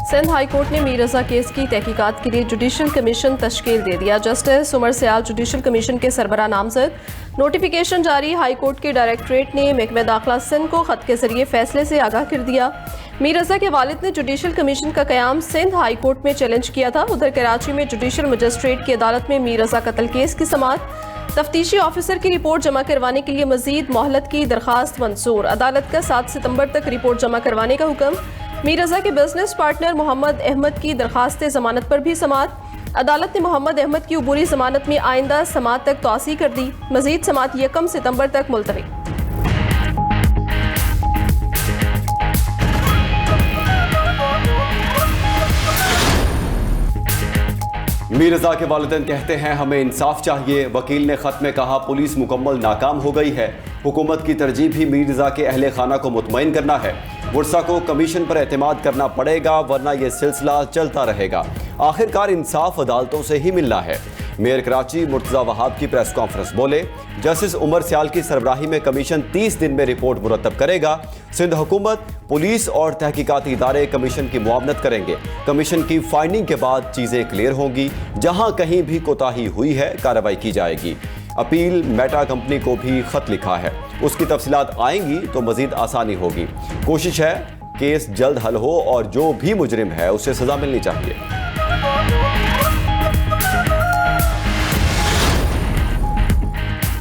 Sindh high court ने मीर रजा case की तहकीकात के लिए जुडिशल कमीशन तश्कील दे दिया। Justice Umar Sayal judicial commission के सरबराह नामजद। नोटिफिकेशन जारी। हाई कोर्ट के डायरेक्टरेट ने महकमा दाखिला सिंध को खत के जरिए फैसले से आगाह कर दिया। मीर रजा के वालिद ने जुडिशल कमीशन का क़याम सिंध हाई कोर्ट में चैलेंज किया था। उधर कराची में जुडिशल मजिस्ट्रेट की अदालत में मीर रजा कत्ल केस की समाअत। तफ्तीशी ऑफिसर की रिपोर्ट जमा करवाने के लिए मजीद मोहलत की दरखास्त मंजूर। अदालत का 7 सितंबर तक रिपोर्ट जमा करवाने का हुक्म। मीर रजा के बिजनेस पार्टनर मोहम्मद अहमद की दरखास्त जमानत पर भी समाअत। अदालत ने मोहम्मद अहमद की अबूरी जमानत में आइंदा समाअत तक तौसी कर दी। मजीद समाअत 1 सितंबर तक मुलतवी। मीर रजा के वालिदैन कहते हैं हमें इंसाफ चाहिए। वकील ने खत में कहा पुलिस मुकम्मल नाकाम हो गई है। हुकूमत की तरजीह भी मीर रजा के अहले खाना को मुतमईन करना है। वर्सा को कमीशन पर एतमाद करना पड़ेगा वरना यह सिलसिला चलता रहेगा। आखिरकार इंसाफ अदालतों से ही मिलना है। मेयर कराची मुर्तज़ा वहाब की प्रेस कॉन्फ्रेंस बोले, जस्टिस उमर सयाल की सरबराही में कमीशन 30 दिन में रिपोर्ट मुरतब करेगा। सिंध हुकूमत, पुलिस और तहकीकाती इदारे कमीशन की मुआवनत करेंगे। कमीशन की फाइंडिंग के बाद चीज़ें क्लियर होंगी। जहां कहीं भी कोताही हुई है कार्रवाई की जाएगी। अपील मेटा कंपनी को भी खत लिखा है, उसकी तफसीलात आएंगी तो मजीद आसानी होगी। कोशिश है केस जल्द हल हो और जो भी मुजरिम है उसे सजा मिलनी चाहिए।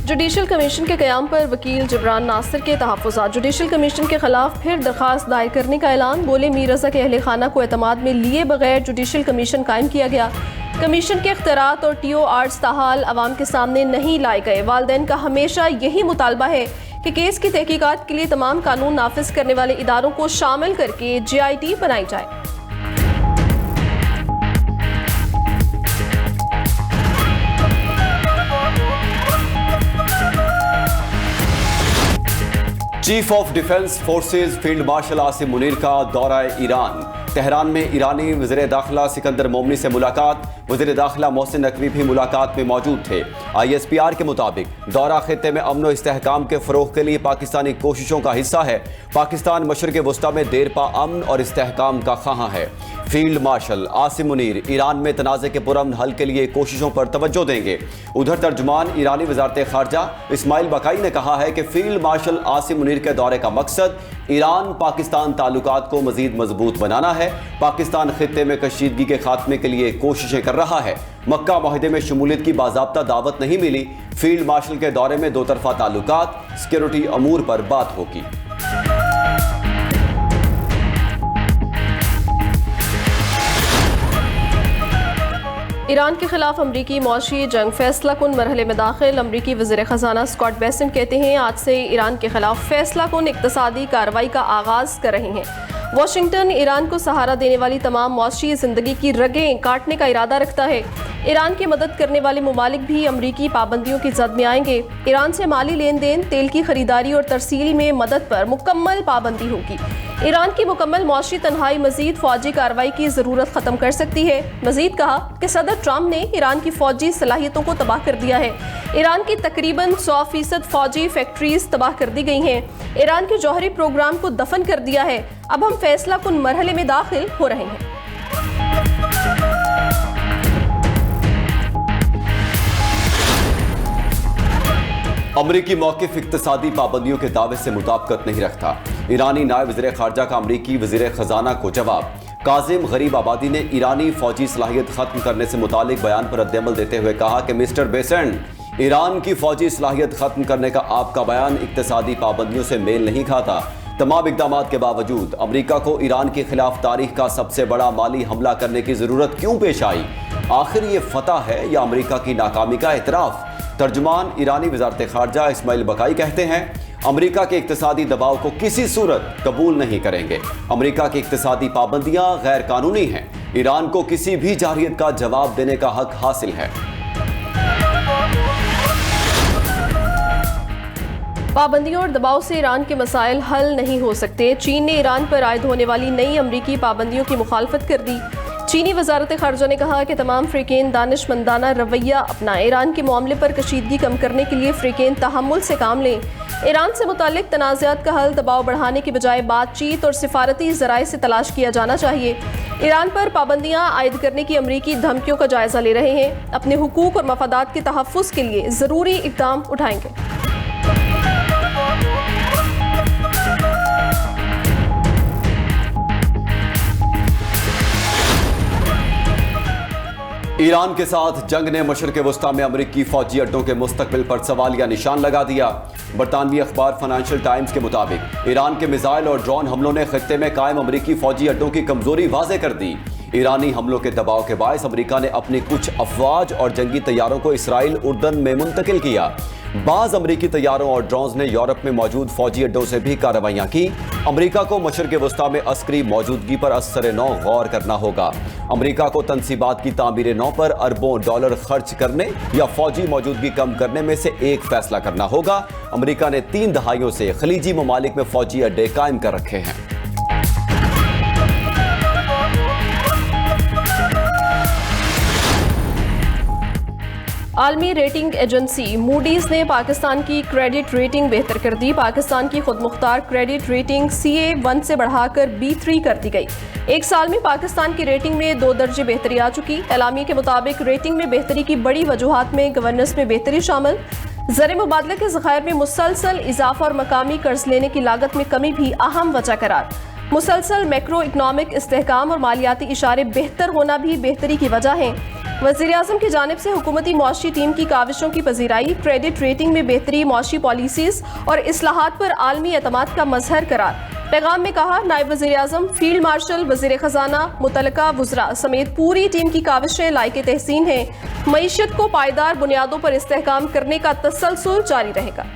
जुडिशल कमीशन के क़याम पर वकील जबरान नासिर के तहफ़्फ़ुज़ात। जुडिशल कमीशन के खिलाफ फिर दरख्वास्त दायर करने का ऐलान। बोले, मीर रजा के अहले खाना को एतमाद में लिए बगैर जुडिशल कमीशन कायम किया गया। कमीशन के इख्तियारात और टीओ आर्ट्स ताहाल अवाम के सामने नहीं लाए गए। वालिदैन का हमेशा यही मुतालबा है कि केस की तहकीकात के लिए तमाम कानून नाफिज करने वाले इदारों को शामिल करके JIT बनाई जाए। Chief of defence forces field marshal Asim Munir का दौरा ईरान। तेहरान में ईरानी वज़ीर दाखिला सिकंदर मोमनी से मुलाकात। वज़ीर दाखिला मोहसिन नकवी भी मुलाकात में मौजूद थे। ISPR के मुताबिक दौरा खित्ते में अमन व इस्तेहकाम के फ़रोग़ के लिए पाकिस्तानी कोशिशों का हिस्सा है। पाकिस्तान मशरिक़ वस्ता में देरपा अमन और इस्तेहकाम का ख़्वाहां है। Field marshal Asim Munir Iran में तनाज़े के पुरअमन हल के लिए कोशिशों पर तवज्जो देंगे। उधर तर्जुमान ईरानी वज़ारत ख़ारजा इस्माइल बकाई ने कहा है कि फील्ड मार्शल आसिम मुनीर के दौरे का मकसद ईरान पाकिस्तान ताल्लुकात को मज़ीद मजबूत बनाना है। पाकिस्तान खित्ते में कशीदगी के खात्मे के लिए कोशिशें कर रहा है। मक्का मुआहदे में शमूलियत की बाज़ाब्ता दावत नहीं मिली। फील्ड मार्शल के दौरे में दो तरफा ताल्लुकात, सिक्योरिटी अमूर पर बात होगी। ईरान के खिलाफ अमरीकी मौशी जंग फैसला कुन मरहले में दाखिल। अमरीकी वज़ीर ख़जाना स्कॉट बेसेंट कहते हैं आज से ईरान के खिलाफ फैसला कुन इक़्तिसादी कार्रवाई का आगाज़ कर रहे हैं। वाशिंगटन ईरान को सहारा देने वाली तमाम मौशी ज़िंदगी की रगें काटने का इरादा रखता है। ईरान की मदद करने वाले ममालिक भी अमरीकी पाबंदियों की जद में आएंगे। ईरान से माली लेन देन, तेल की खरीदारी और तरसील में मदद पर मुकम्मल पाबंदी होगी। ईरान की मुकम्मल मौशी तन्हाई मजीद फौजी कार्रवाई की ज़रूरत ख़त्म कर सकती है। मजीद कहा कि सदर ट्रंप ने ईरान की फौजी सलाहियतों को तबाह कर दिया है। ईरान की तकरीबन 100% फौजी फैक्ट्रीज तबाह कर दी गई हैं। ईरान के जौहरी प्रोग्राम को दफन कर दिया है। अब हम फैसला कुन मरहले में दाखिल हो रहे हैं। अमरीकी मौक़िफ़ इक़्तिसादी पाबंदियों के दावे से मुताबिकत नहीं रखता। ईरानी नायब वज़ीर ख़ारजा का अमरीकी वज़ीर ख़जाना को जवाब। काज़िम गरीब आबादी ने ईरानी फ़ौजी सलाहियत ख़त्म करने से मुतालिक बयान पर रद्दअमल देते हुए कहा कि मिस्टर बेसेंट, ईरान की फ़ौजी सलाहियत ख़त्म करने का आपका बयान इक़्तिसादी पाबंदियों से मेल नहीं खाता। तमाम इक़दाम के बावजूद अमरीका को ईरान के खिलाफ तारीख का सबसे बड़ा माली हमला करने की ज़रूरत क्यों पेश आई? आखिर ये फतह है या अमरीका की नाकामी का एतराफ़? तर्जुमान ईरानी वज़ारत ख़ारजा इस्माइल बकाई कहते हैं अमरीका के इक़्तिसादी दबाव को किसी सूरत कबूल नहीं करेंगे। अमरीका की इक़्तिसादी पाबंदियां गैर कानूनी हैं। ईरान को किसी भी जारहियत का जवाब देने का हक हासिल है। पाबंदियों और दबाव से ईरान के मसाइल हल नहीं हो सकते। चीन ने ईरान पर आयद होने वाली नई अमरीकी पाबंदियों की मुखालफत कर दी। चीनी वज़ारत ख़ारजा ने कहा कि तमाम फ़रीक़ैन दानिशमंदाना रवैया अपनाएं। ईरान के मामले पर कशीदगी कम करने के लिए फ़रीक़ैन तहम्मुल से काम लें। ईरान से मुताल्लिक़ तनाज़ात का हल दबाव बढ़ाने की बजाय बातचीत और सिफारती ज़राए से तलाश किया जाना चाहिए। ईरान पर पाबंदियां आयद करने की अमरीकी धमकियों का जायजा ले रहे हैं। अपने हुकूक और मफादात के तहफ़्फ़ुज़ के लिए ज़रूरी इक़दाम उठाएंगे। ईरान के साथ जंग ने मशरिक़ वस्ता में अमरीकी फौजी अड्डों के मुस्तकबिल पर सवालिया निशान लगा दिया। बरतानवी अखबार फाइनेंशियल टाइम्स के मुताबिक ईरान के मिसाइल और ड्रोन हमलों ने खित्ते में कायम अमरीकी फौजी अड्डों की कमजोरी वाज़े कर दी। ईरानी हमलों के दबाव के बायस अमरीका ने अपनी कुछ अफवाज और जंगी तैयारों को इसराइल उर्दन में मुंतकिल किया। बाज़ अमरीकी तैयारों और ड्रोन्स ने यूरोप में मौजूद फौजी अड्डों से भी कार्रवाइयां की। अमरीका को मशरिक़ वस्ता में अस्करी मौजूदगी पर असर नौ गौर करना होगा। अमरीका को तनसीबात की तामीर नौ पर अरबों डॉलर खर्च करने या फौजी मौजूदगी कम करने में से एक फैसला करना होगा। अमरीका ने 3 दहाइयों से खलीजी ममालिक में फौजी अड्डे कायम कर रखे हैं। आलमी रेटिंग एजेंसी मूडीज़ ने पाकिस्तान की क्रेडिट रेटिंग बेहतर कर दी। पाकिस्तान की खुद मुख्तार क्रेडिट रेटिंग CA1 से बढ़ाकर B3 कर दी गई। एक साल में पाकिस्तान की रेटिंग में 2 दर्जे बेहतरी आ चुकी। एलामी के मुताबिक रेटिंग में बेहतरी की बड़ी वजूहात में गवर्नेंस में बेहतरी शामिल, ज़र मुबादले के ज़खायर में मुसलसल इजाफा और मकामी कर्ज लेने की लागत में कमी भी अहम वजह करार। मुसलसल मैक्रो इकनॉमिक इस्तेहकाम और मालियाती इशारे बेहतर होना भी बेहतरी की वजह है। वज़ीर-ए-आज़म की जानिब से हुकूमती मुआशी टीम की काविशों की पजीराई, क्रेडिट रेटिंग में बेहतरी, मुआशी पॉलिसीज़ और इस्लाहात पर आलमी एतमाद का मजहर करार। पैगाम में कहा, नायब वज़ीर-ए-आज़म, फील्ड मार्शल, वज़ीर ख़जाना, मुतलका वज़रा समेत पूरी टीम की काविशें लायके तहसीन हैं। मईशत को पायदार बुनियादों पर इस्तेहकाम करने का तसलसल जारी रहेगा।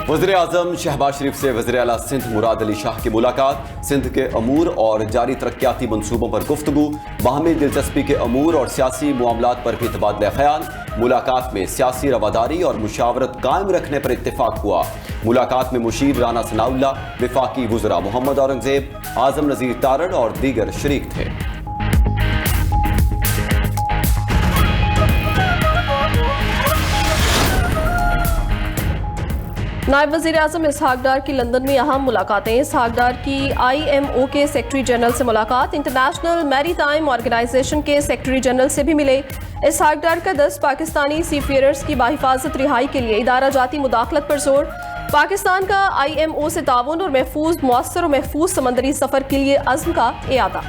वज़ीर-ए-आज़म शहबाज शरीफ से वज़ीर आला सिंध मुराद अली शाह की मुलाकात, सिंध के अमूर और जारी तरक्याती मंसूबों पर गुफ्तगू, बाहमी दिलचस्पी के अमूर और सियासी मामलात पर भी तबादला ख्याल। मुलाकात में सियासी रवादारी और मुशावरत कायम रखने पर इत्तेफाक हुआ। मुलाकात में मुशीर राना सनाउल्लाह, विफाकी वज़रा मोहम्मद औरंगजेब, आज़म नज़ीर तारड़ और दीगर शरीक थे। नायब वज़ीर-ए-आज़म इसहाक डार की लंदन में अहम मुलाकातें। इसहाक डार की IMO के सेक्रेटरी जनरल से मुलाकात, इंटरनेशनल मैरीटाइम ऑर्गेनाइजेशन के सेक्रेटरी जनरल से भी मिले। इसहाक डार का 10 पाकिस्तानी सीफेयरर्स की बाहिफाजत रिहाई के लिए इदारा जाती मुदाखलत पर जोर। पाकिस्तान का IMO से ताउन और महफूज, मुअस्सर और महफूज समंदरी सफर के लिए अज़्म का इयादा।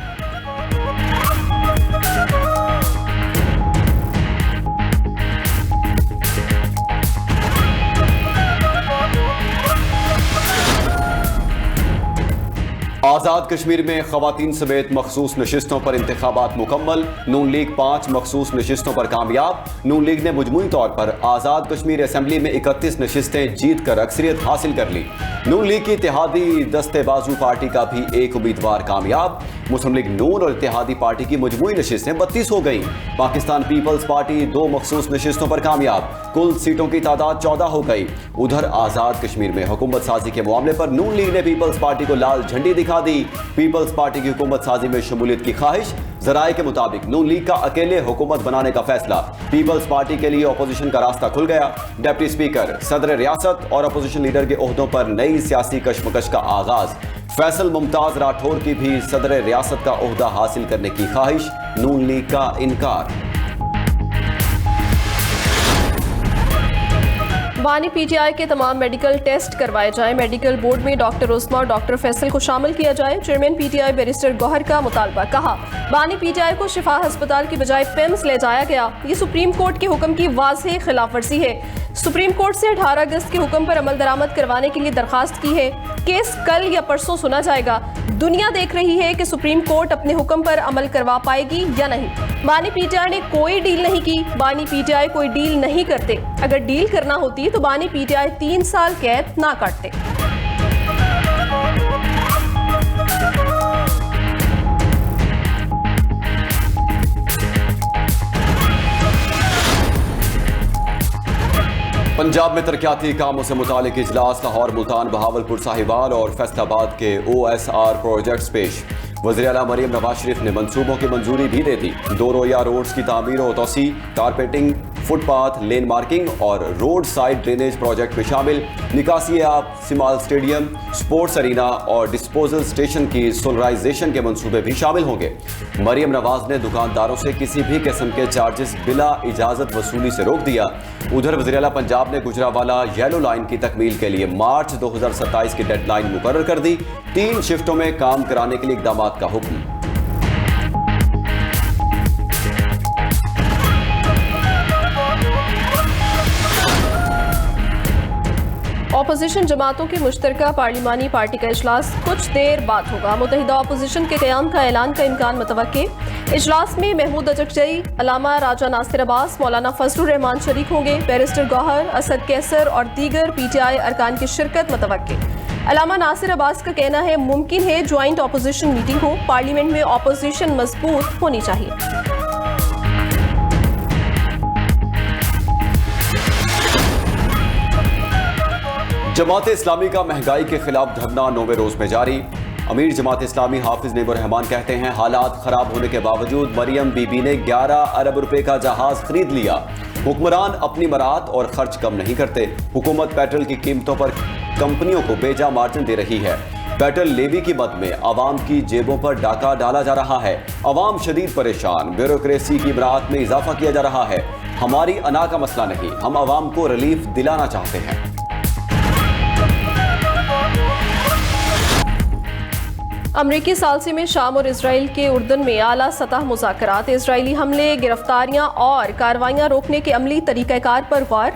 आज़ाद कश्मीर में ख़वातीन समेत मखसूस नशिस्तों पर इंतखाबात मुकम्मल, नून लीग 5 मखसूस नशिस्तों पर कामयाब। नून लीग ने मजमूई तौर पर आज़ाद कश्मीर असम्बली में 31 नशिस्तें जीत कर अक्सरियत हासिल कर ली। नून लीग की इत्तेहादी दस्ते बाजू पार्टी का भी एक उम्मीदवार कामयाब। मुस्लिम लीग नून और इत्तेहादी पार्टी की मजमूई नशिस्तें 32 हो गई। पाकिस्तान पीपल्स पार्टी 2 मखसूस नशिस्तों पर कामयाब, कुल सीटों की तादाद 14 हो गई। उधर आज़ाद कश्मीर में हुकूमत साजी के मामले पर नून लीग ने पीपल्स पार्टी को लाल झंडी दिखा दी। पीपल्स पार्टी की हुकूमत साजी में शमूलियत की ख्वाहिश। जराये के मुताबिक नून लीग का अकेले हुकूमत बनाने का फैसला, पीपल्स पार्टी के लिए अपोजिशन का रास्ता खुल गया। डिप्टी स्पीकर, सदर रियासत और अपोजिशन लीडर के ओहदों पर नई सियासी कशमकश का आगाज। फैसल मुमताज राठौर की भी सदर रियासत का ओहदा हासिल करने की ख्वाहिश, नून लीग का इनकार। बानी PTI के तमाम मेडिकल टेस्ट करवाए जाएं। मेडिकल बोर्ड में डॉक्टर उस्मा और डॉक्टर फैसल को शामिल किया जाए। चेयरमैन PTI बैरिस्टर गौहर का मुतालबा। कहा, बानी PTI को शिफा अस्पताल की बजाय PIMS ले जाया गया। ये सुप्रीम कोर्ट के हुक्म की वाज़ेह खिलाफ वर्जी है। सुप्रीम कोर्ट से 18 अगस्त के हुक्म पर अमल दरामद करवाने के लिए दरखास्त की है। केस कल या परसों सुना जाएगा। दुनिया देख रही है कि सुप्रीम कोर्ट अपने हुक्म पर अमल करवा पाएगी या नहीं। बानी PTI ने कोई डील नहीं की। बानी PTI कोई डील नहीं करते। अगर डील करना होती तो बानी PTI 3 साल कैद ना काटते। पंजाब में तरक्याती कामों से मुतालिक इजलास, लाहौर, मुल्तान, बहावलपुर, साहिवाल और फैसलाबाद के OSR प्रोजेक्ट्स पेश। वज़ीर आला मरीम नवाज शरीफ ने मंसूबों की मंजूरी भी दे दी। 2 रोया रोड्स की तामीर और तोसी, कारपेटिंग, फुटपाथ, लेन मार्किंग और रोड साइड ड्रेनेज प्रोजेक्ट में शामिल निकासी आब, सिमाल स्टेडियम, स्पोर्ट्स अरीना और डिस्पोजल स्टेशन की सोलराइजेशन के मंसूबे भी शामिल होंगे। मरियम नवाज ने दुकानदारों से किसी भी किस्म के चार्जेस बिला इजाजत वसूली से रोक दिया। उधर वज़ीर-ए-आला पंजाब ने गुजरावाला येलो लाइन की तकमील के लिए मार्च 2027 की डेडलाइन मुकर्रर कर दी। 3 शिफ्टों में काम कराने के लिए इक़दामात का हुक्म। अपोजिशन जमातों की मुश्तरका पार्लिमानी पार्टी का इजलास कुछ देर बाद होगा। मुत्तहिदा अपोजिशन के क़याम का ऐलान का इम्कान मुतवक्के। इजलास में महमूद अजगजई, अलामा राजा नासिर अब्बास, मौलाना फजलुर रहमान शरीक होंगे। बैरिस्टर गौहर, असद कैसर और दीगर PTI अरकान की शिरकत मुतवक्के। अलामा नासिर अब्बास का कहना है मुमकिन है ज्वाइंट अपोजिशन मीटिंग हो। पार्लियामेंट में अपोजिशन मजबूत होनी चाहिए। जमात इस्लामी का महंगाई के खिलाफ धरना 9वें रोज में जारी। अमीर जमात इस्लामी हाफिज नेबुर रहमान कहते हैं हालात खराब होने के बावजूद मरियम बीबी ने 11 अरब रुपए का जहाज खरीद लिया। हुक्मरान अपनी मराहत और खर्च कम नहीं करते। हुकूमत पेट्रोल की कीमतों पर कंपनियों को बेजा मार्जिन दे रही है। पेट्रोल लेवी की मद में आवाम की जेबों पर डाका डाला जा रहा है। आवाम शदीद परेशान। ब्यूरोक्रेसी की मराहत में इजाफा किया जा रहा है। हमारी अना का मसला नहीं, हम आवाम को रिलीफ दिलाना चाहते हैं। अमरीकी सालसी में शाम और इसराइल के उर्दन में आला सतह मुज़ाकरात। इजरायली हमले, गिरफ्तारियां और कार्रवाइयां रोकने के अमली तरीक़ाकार पर गौर।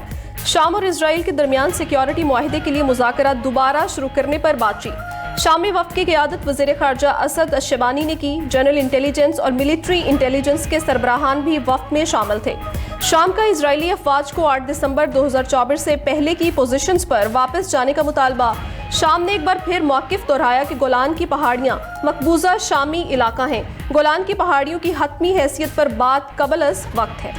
शाम और इसराइल के दरमियान सिक्योरिटी मुआहदे के लिए मुज़ाकरात दोबारा शुरू करने पर बातचीत। शामी वफ़द की क़यादत वज़ीर ख़ारजा असद अशबानी ने की। जनरल इंटेलिजेंस और मिलिट्री इंटेलिजेंस के सरबराहान भी वफ़द में शामिल थे। शाम का इजरायली अफवाज को 8 दिसंबर 2024 से पहले की पोजीशंस पर वापस जाने का मुतालबा। शाम ने एक बार फिर मौक़िफ़ दोहराया कि गोलान की पहाड़ियाँ मकबूजा शामी इलाका हैं। गोलान की पहाड़ियों की हतमी हैसियत पर बात कबल अज़ वक्त है।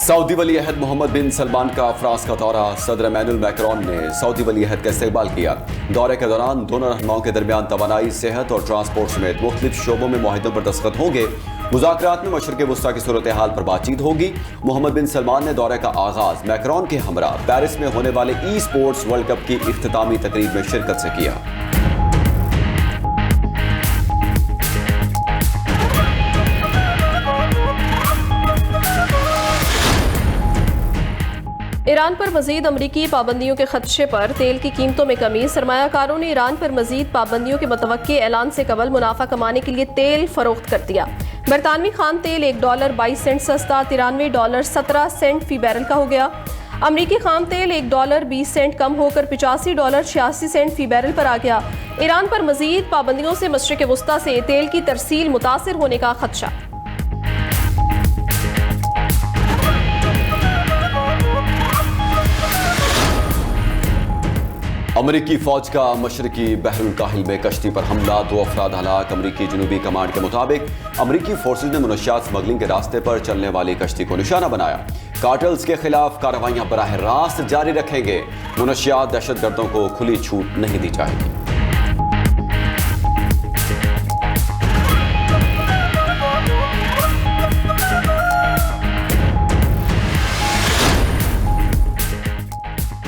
सऊदी वली अहद मोहम्मद बिन सलमान का फ्रांस का दौरा। सदर इमैनुअल मैक्रोन ने सऊदी वली अहद का इस्तकबाल किया। दौरे के दौरान दोनों रहनुमाओं के दरमियान तवानाई, सेहत और ट्रांसपोर्ट समेत मुख्तलिफ शोबों में मुआहिदों पर दस्तखत होंगे। मुज़ाकरात में मशरिक़ वुस्ता की सूरत हाल पर बातचीत होगी। मोहम्मद बिन सलमान ने दौरे का आगाज मैक्रोन के हमरा पेरिस में होने वाले ई-स्पोर्ट्स वर्ल्ड कप की इख्तितामी तकरीब में शिरकत से किया। ईरान पर मजीद अमरीकी पाबंदियों के खदशे पर तेल की कीमतों में कमी। सरमायाकारों ने ईरान पर मजीद पाबंदियों के मुतवक्के ऐलान से कबल मुनाफा कमाने के लिए तेल फरोख्त कर दिया। बरतानवी खान तेल $1.22 सस्ता $93 17 सेंट फी बैरल का हो गया। अमरीकी खाम तेल $1.20 कम होकर $85.86 फी बैरल पर आ गया। ईरान पर मजीद पाबंदियों से मशरिक़ वुस्ता से तेल की तरसील मुतासिर होने का खदशा। अमरीकी फौज का मशरकी बहरुल काहिल में कश्ती पर हमला, 2 अफराद हलाक। अमरीकी जुनूबी कमांड के मुताबिक अमरीकी फोर्सेज ने मुनशियात स्मगलिंग के रास्ते पर चलने वाली कश्ती को निशाना बनाया। कार्टेल्स के खिलाफ कार्रवाइयां बराह रास्त जारी रखेंगे। मुनशियात दहशतगर्दों को खुली छूट नहीं दी जाएगी।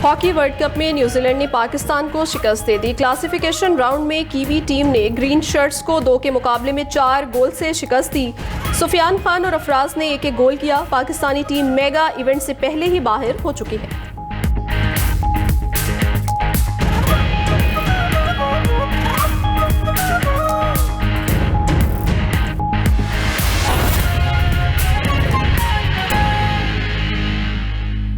हॉकी वर्ल्ड कप में न्यूजीलैंड ने पाकिस्तान को शिकस्त दे दी। क्लासिफिकेशन राउंड में कीवी टीम ने ग्रीन शर्ट्स को 2 के मुकाबले में 4 गोल से शिकस्त दी। सुफियान खान और अफराज ने 1-1 गोल किया। पाकिस्तानी टीम मेगा इवेंट से पहले ही बाहर हो चुकी है।